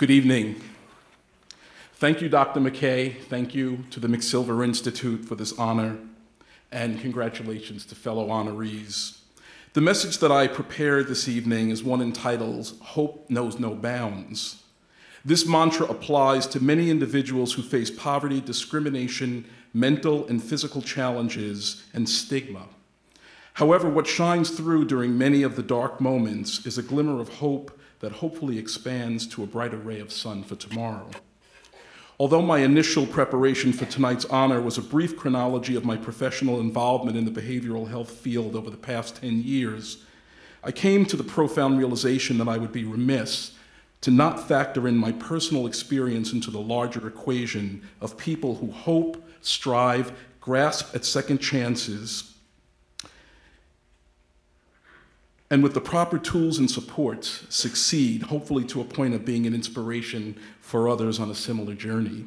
Good evening. Thank you, Dr. McKay. Thank you to the McSilver Institute for this honor, and congratulations to fellow honorees. The message that I prepared this evening is one entitled, "Hope Knows No Bounds." This mantra applies to many individuals who face poverty, discrimination, mental and physical challenges, and stigma. However, what shines through during many of the dark moments is a glimmer of hope that hopefully expands to a brighter ray of sun for tomorrow. Although my initial preparation for tonight's honor was a brief chronology of my professional involvement in the behavioral health field over the past 10 years, I came to the profound realization that I would be remiss to not factor in my personal experience into the larger equation of people who hope, strive, grasp at second chances, and with the proper tools and supports, succeed, hopefully to a point of being an inspiration for others on a similar journey.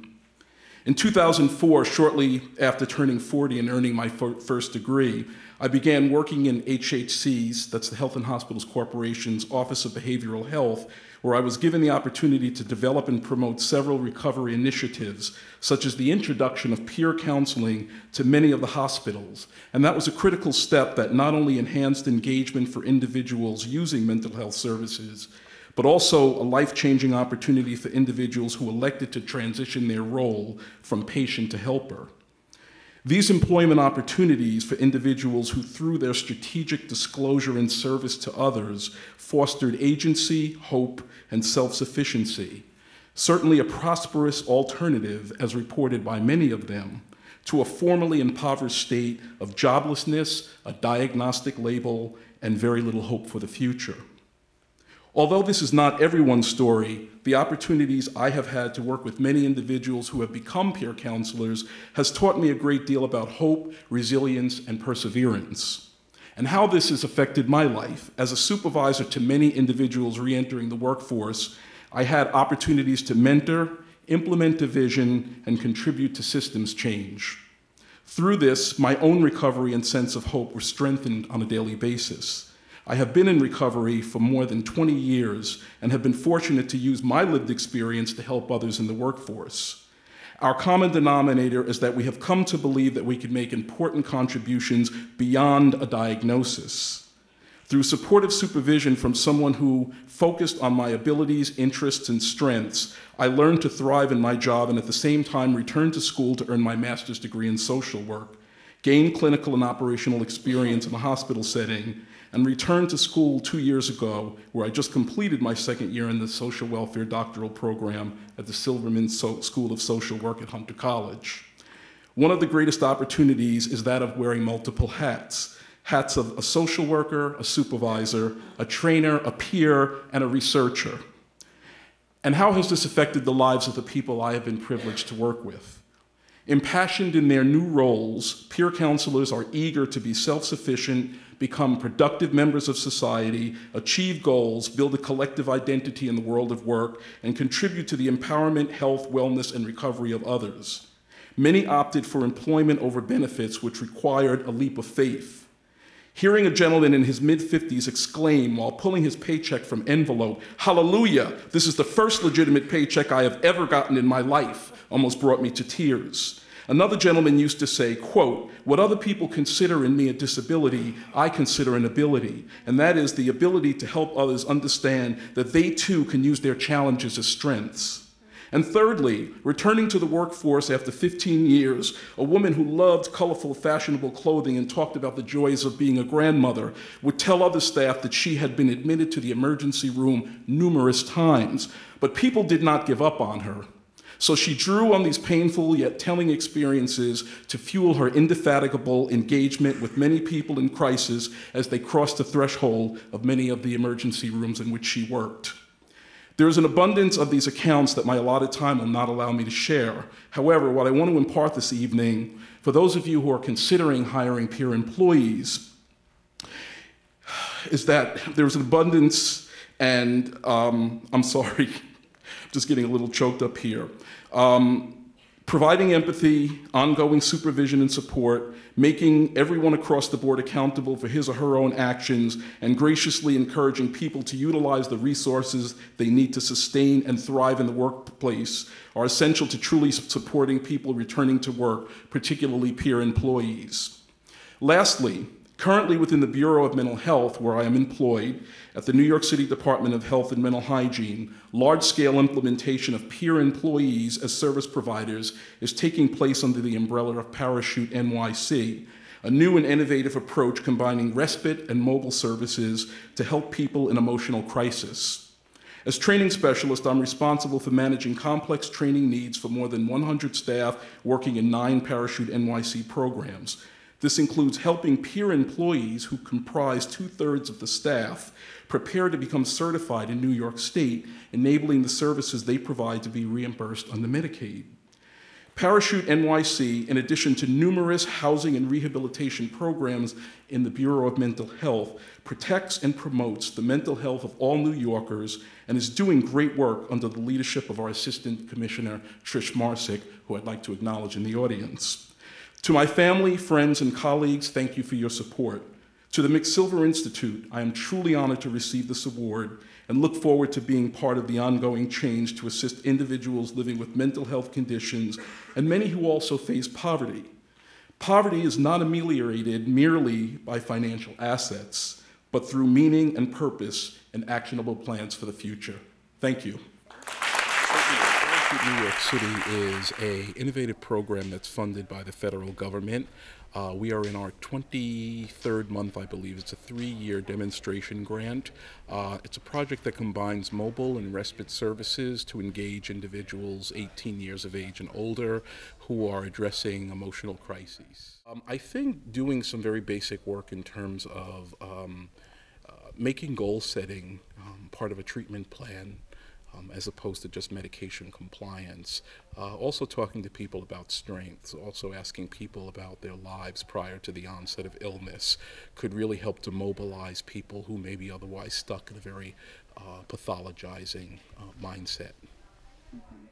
In 2004, shortly after turning 40 and earning my first degree, I began working in HHC's, that's the Health and Hospitals Corporation's Office of Behavioral Health, where I was given the opportunity to develop and promote several recovery initiatives, such as the introduction of peer counseling to many of the hospitals. And that was a critical step that not only enhanced engagement for individuals using mental health services, but also a life-changing opportunity for individuals who elected to transition their role from patient to helper. These employment opportunities for individuals who, through their strategic disclosure and service to others, fostered agency, hope, and self-sufficiency, certainly a prosperous alternative, as reported by many of them, to a formerly impoverished state of joblessness, a diagnostic label, and very little hope for the future. Although this is not everyone's story, the opportunities I have had to work with many individuals who have become peer counselors has taught me a great deal about hope, resilience, and perseverance, and how this has affected my life. As a supervisor to many individuals re-entering the workforce, I had opportunities to mentor, implement a vision, and contribute to systems change. Through this, my own recovery and sense of hope were strengthened on a daily basis. I have been in recovery for more than 20 years and have been fortunate to use my lived experience to help others in the workforce. Our common denominator is that we have come to believe that we can make important contributions beyond a diagnosis. Through supportive supervision from someone who focused on my abilities, interests, and strengths, I learned to thrive in my job and at the same time returned to school to earn my master's degree in social work, gained clinical and operational experience in a hospital setting, and returned to school 2 years ago, where I just completed my second year in the social welfare doctoral program at the Silverman School of Social Work at Hunter College. One of the greatest opportunities is that of wearing multiple hats. Hats of a social worker, a supervisor, a trainer, a peer, and a researcher. And how has this affected the lives of the people I have been privileged to work with? Impassioned in their new roles, peer counselors are eager to be self-sufficient, become productive members of society, achieve goals, build a collective identity in the world of work, and contribute to the empowerment, health, wellness, and recovery of others. Many opted for employment over benefits, which required a leap of faith. Hearing a gentleman in his mid-50s exclaim while pulling his paycheck from envelope, "Hallelujah, this is the first legitimate paycheck I have ever gotten in my life," almost brought me to tears. Another gentleman used to say, quote, "What other people consider in me a disability, I consider an ability, and that is the ability to help others understand that they too can use their challenges as strengths." And thirdly, returning to the workforce after 15 years, a woman who loved colorful, fashionable clothing and talked about the joys of being a grandmother would tell other staff that she had been admitted to the emergency room numerous times, but people did not give up on her. So she drew on these painful yet telling experiences to fuel her indefatigable engagement with many people in crisis as they crossed the threshold of many of the emergency rooms in which she worked. There is an abundance of these accounts that my allotted time will not allow me to share. However, what I want to impart this evening, for those of you who are considering hiring peer employees, is that there's an abundance, and I'm sorry, I'm just getting a little choked up here. Providing empathy, ongoing supervision and support, making everyone across the board accountable for his or her own actions, and graciously encouraging people to utilize the resources they need to sustain and thrive in the workplace are essential to truly supporting people returning to work, particularly peer employees. Lastly, currently within the Bureau of Mental Health, where I am employed, at the New York City Department of Health and Mental Hygiene, large-scale implementation of peer employees as service providers is taking place under the umbrella of Parachute NYC, a new and innovative approach combining respite and mobile services to help people in emotional crisis. As training specialist, I'm responsible for managing complex training needs for more than 100 staff working in 9 Parachute NYC programs. This includes helping peer employees, who comprise 2/3 of the staff, prepare to become certified in New York State, enabling the services they provide to be reimbursed under Medicaid. Parachute NYC, in addition to numerous housing and rehabilitation programs in the Bureau of Mental Health, protects and promotes the mental health of all New Yorkers and is doing great work under the leadership of our Assistant Commissioner, Trish Marsick, who I'd like to acknowledge in the audience. To my family, friends, and colleagues, thank you for your support. To the McSilver Institute, I am truly honored to receive this award and look forward to being part of the ongoing change to assist individuals living with mental health conditions and many who also face poverty. Poverty is not ameliorated merely by financial assets, but through meaning and purpose and actionable plans for the future. Thank you. New York City is an innovative program that's funded by the federal government. We are in our 23rd month, I believe. It's a 3-year demonstration grant. It's a project that combines mobile and respite services to engage individuals 18 years of age and older who are addressing emotional crises. I think doing some very basic work in terms of making goal setting part of a treatment plan, as opposed to just medication compliance. Also talking to people about strengths, also asking people about their lives prior to the onset of illness could really help to mobilize people who may be otherwise stuck in a very pathologizing mindset. Mm-hmm.